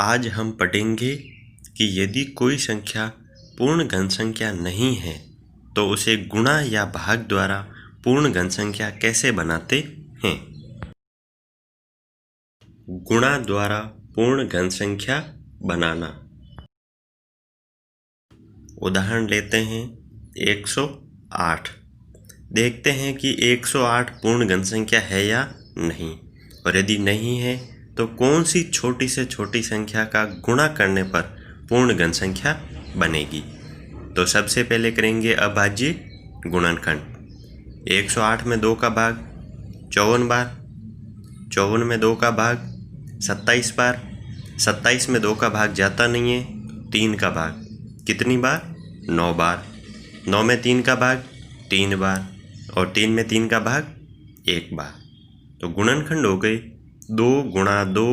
आज हम पढ़ेंगे कि यदि कोई संख्या पूर्ण घन संख्या नहीं है तो उसे गुणा या भाग द्वारा पूर्ण घन संख्या कैसे बनाते हैं। गुणा द्वारा पूर्ण घन संख्या बनाना। उदाहरण लेते हैं 108। देखते हैं कि 108 पूर्ण घन संख्या है या नहीं, और यदि नहीं है तो कौन सी छोटी से छोटी संख्या का गुणा करने पर पूर्ण घन संख्या बनेगी। तो सबसे पहले करेंगे अभाज्य गुणनखंड। 108 में 2 का भाग 54 बार, 54 में 2 का भाग 27 बार, 27 में 2 का भाग जाता नहीं है, 3 का भाग कितनी बार 9 बार, 9 में 3 का भाग 3 बार, और 3 में 3 का भाग 1 बार। तो गुणनखंड हो गए 2 गुणा 2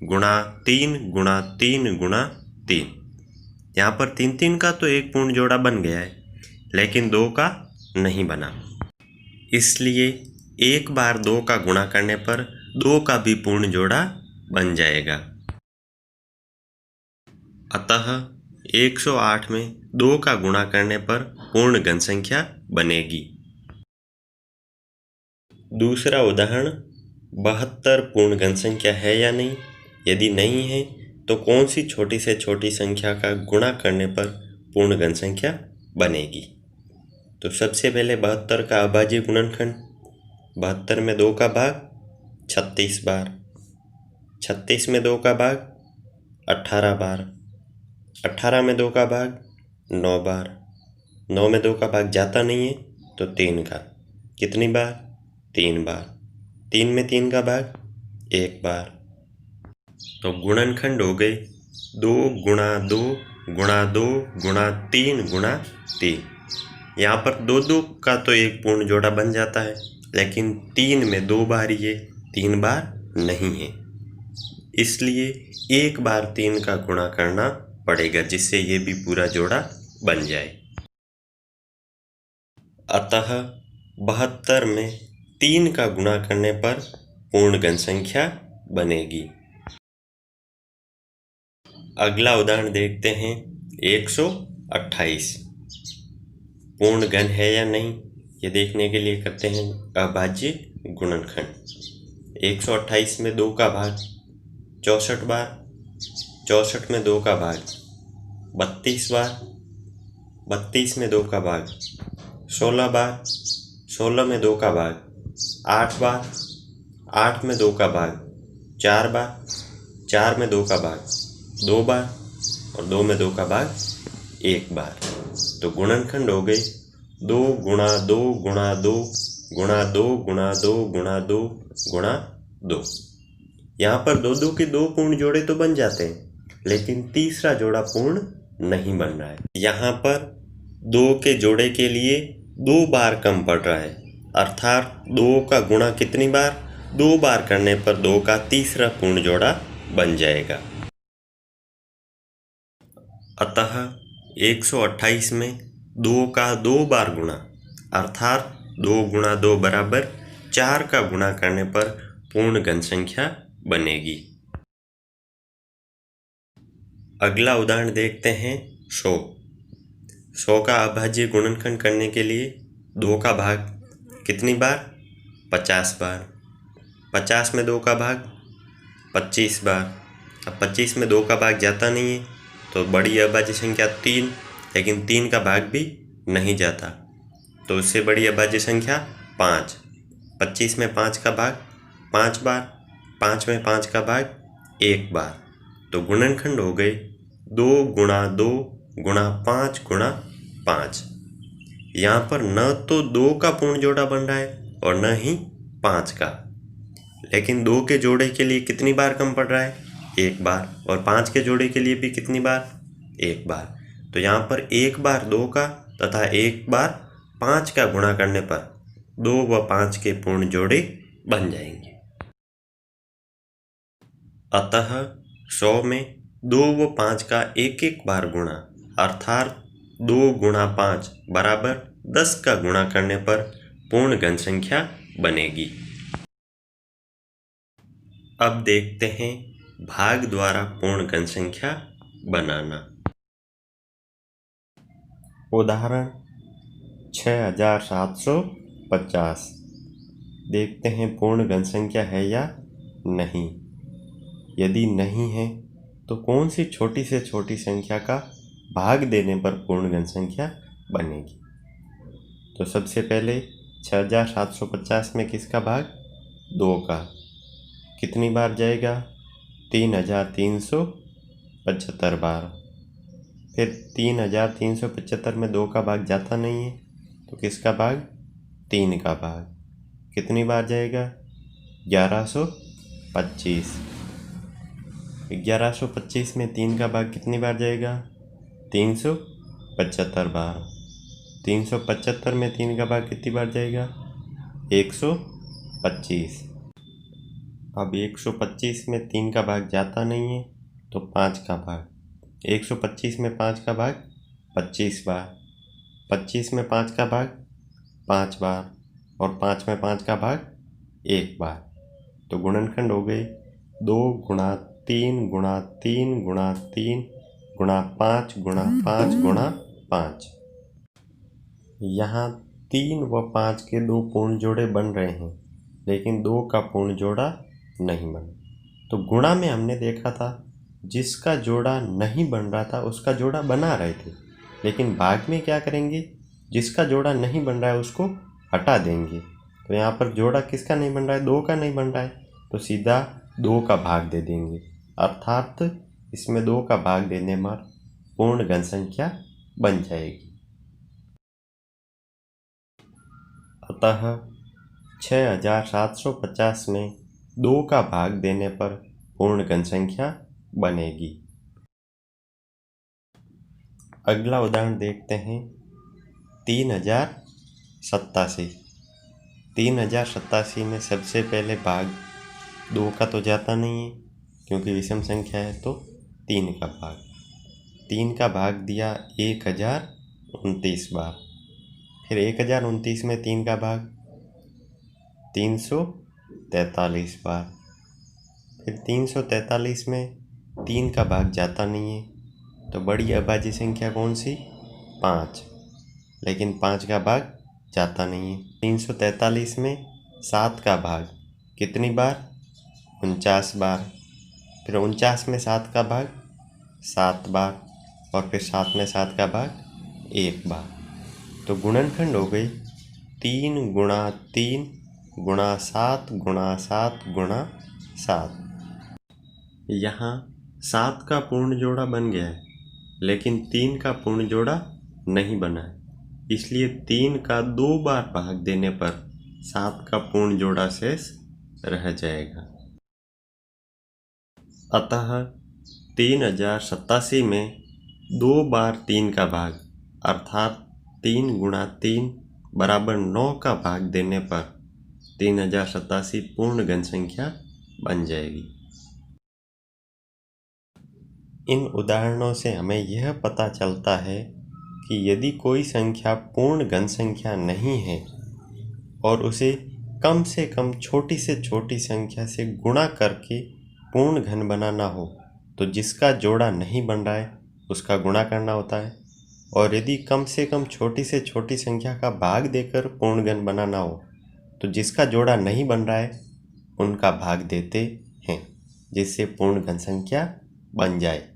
गुणा 3 गुणा 3 गुणा 3। यहाँ पर 3 का तो एक पूर्ण जोड़ा बन गया है, लेकिन 2 का नहीं बना, इसलिए एक बार 2 का गुणा करने पर 2 का भी पूर्ण जोड़ा बन जाएगा। अतः 108 में 2 का गुणा करने पर पूर्ण घन संख्या बनेगी। दूसरा उदाहरण 72 पूर्ण घन संख्या है या नहीं। यदि नहीं है तो कौन सी छोटी से छोटी संख्या का गुणा करने पर पूर्ण घन संख्या बनेगी। तो सबसे पहले 72 का अभाज्य गुणनखंड। 72 में 2 का भाग 36 बार, 36 में 2 का भाग 18 बार, 18 में 2 का भाग 9 बार, 9 में 2 का भाग जाता नहीं है तो 3 का कितनी बार 3 बार, 3 में 3 का भाग 1 बार। तो गुणनखंड हो गए 2 गुणा 2 गुणा 2 गुणा 3 गुणा 3। यहाँ पर 2 का तो एक पूर्ण जोड़ा बन जाता है, लेकिन 3 में 2 बार ही है, 3 बार नहीं है, इसलिए एक बार 3 का गुणा करना पड़ेगा जिससे ये भी पूरा जोड़ा बन जाए। अतः 72 में 3 का गुणा करने पर पूर्ण घन संख्या बनेगी। अगला उदाहरण देखते हैं 128 पूर्ण घन है या नहीं, ये देखने के लिए करते हैं अभाज्य गुणनखंड। 128 में 2 का भाग 64 बार, 64 में 2 का भाग 32 बार, 32 में 2 का भाग 16 बार, 16 में 2 का भाग 8 बार, 8 में 2 का भाग 4 बार, 4 में 2 का भाग 2 बार, और 2 में 2 का भाग 1 बार। तो गुणनखंड हो गए 2 गुणा 2 गुणा 2 गुणा 2 गुणा 2 गुणा 2 गुणा 2। यहाँ पर 2 के 2 पूर्ण जोड़े तो बन जाते हैं, लेकिन तीसरा जोड़ा पूर्ण नहीं बन रहा है। यहाँ पर 2 के जोड़े के लिए 2 बार कम पड़ रहा है, अर्थात 2 का गुणा कितनी बार 2 बार करने पर 2 का तीसरा पूर्ण जोड़ा बन जाएगा। अतः 128 में 2 का 2 बार गुणा, अर्थात 2 गुणा 2 बराबर 4 का गुणा करने पर पूर्ण घन संख्या बनेगी। अगला उदाहरण देखते हैं 100 का अभाज्य गुणनखंड करने के लिए 2 का भाग कितनी बार 50 बार, 50 में 2 का भाग 25 बार। अब 25 में 2 का भाग जाता नहीं है तो बड़ी अभाज्य संख्या 3, लेकिन 3 का भाग भी नहीं जाता, तो उससे बड़ी अभाज्य संख्या 5। 25 में 5 का भाग 5 बार, 5 में 5 का भाग 1 बार। तो गुणनखंड हो गए 2 गुणा 2 गुणा 5 गुणा 5। यहाँ पर न तो 2 का पूर्ण जोड़ा बन रहा है और न ही 5 का, लेकिन 2 के जोड़े के लिए कितनी बार कम पड़ रहा है 1 बार, और 5 के जोड़े के लिए भी कितनी बार 1 बार। तो यहाँ पर 1 बार 2 का तथा 1 बार 5 का गुणा करने पर 2 व 5 के पूर्ण जोड़े बन जाएंगे। अतः 100 में 2 व 5 का एक एक बार गुणा, अर्थात 2 गुणा 5 बराबर 10 का गुणा करने पर पूर्ण घन संख्या बनेगी। अब देखते हैं भाग द्वारा पूर्ण घन संख्या बनाना। उदाहरण 6750। देखते हैं पूर्ण घन संख्या है या नहीं। यदि नहीं है तो कौन सी छोटी से छोटी संख्या का भाग देने पर पूर्ण घन संख्या बनेगी। तो सबसे पहले 6750 में किसका भाग? 2 का। कितनी बार जाएगा? 3375 बार। फिर 3375 में 2 का भाग जाता नहीं है तो किसका भाग? 3 का भाग। कितनी बार जाएगा? 1125। 1125 में 3 का भाग कितनी बार जाएगा? 375 बार। 375 में 3 का भाग कितनी बार जाएगा? 125। अब 125 में 3 का भाग जाता नहीं है तो 5 का भाग। 125 में 5 का भाग 25 बार। 25 में 5 का भाग 5 बार और 5 में 5 का भाग 1 बार। तो गुणनखंड हो गए 2 गुणा 3 गुणा 3 गुणा 3 गुणा 5 गुणा 5 गुणा 5। यहाँ 3 व 5 के 2 पूर्ण जोड़े बन रहे हैं लेकिन 2 का पूर्ण जोड़ा नहीं बना। तो गुणा में हमने देखा था जिसका जोड़ा नहीं बन रहा था उसका जोड़ा बना रहे थे, लेकिन भाग में क्या करेंगे? जिसका जोड़ा नहीं बन रहा है उसको हटा देंगे। तो यहाँ पर जोड़ा किसका नहीं बन रहा है? 2 का नहीं बन रहा है तो सीधा 2 का भाग दे देंगे, अर्थात इसमें 2 का भाग देने पर पूर्ण घन संख्या बन जाएगी। अतः 6750 में 2 का भाग देने पर पूर्ण घन संख्या बनेगी। अगला उदाहरण देखते हैं 3087। 3087 में सबसे पहले भाग 2 का तो जाता नहीं है क्योंकि विषम संख्या है, तो 3 का भाग। 3 का भाग दिया 1029 बार। फिर 1029 में 3 का भाग 343 बार। फिर 343 में 3 का भाग जाता नहीं है तो बड़ी अभाज्य संख्या कौन सी? 5। लेकिन 5 का भाग जाता नहीं है। 343 में 7 का भाग कितनी बार? 49 बार। फिर 49 में 7 का भाग 7 बार और फिर 7 में 7 का भाग 1 बार। तो गुणनखंड हो गई 3 गुणा 3 गुणा 7 गुणा 7 गुणा 7। यहाँ 7 का पूर्ण जोड़ा बन गया है लेकिन 3 का पूर्ण जोड़ा नहीं बना है, इसलिए 3 का 2 बार भाग देने पर 7 का पूर्ण जोड़ा शेष रह जाएगा। अतः 3087 में 2 बार 3 का भाग अर्थात 3 गुणा 3 बराबर 9 का भाग देने पर 3087 पूर्ण घन संख्या बन जाएगी। इन उदाहरणों से हमें यह पता चलता है कि यदि कोई संख्या पूर्ण घन संख्या नहीं है और उसे कम से कम छोटी से छोटी संख्या से गुणा करके पूर्ण घन बनाना हो तो जिसका जोड़ा नहीं बन रहा है उसका गुणा करना होता है, और यदि कम से कम छोटी से छोटी संख्या का भाग देकर पूर्ण घन बनाना हो तो जिसका जोड़ा नहीं बन रहा है उनका भाग देते हैं, जिससे पूर्ण घन संख्या बन जाए।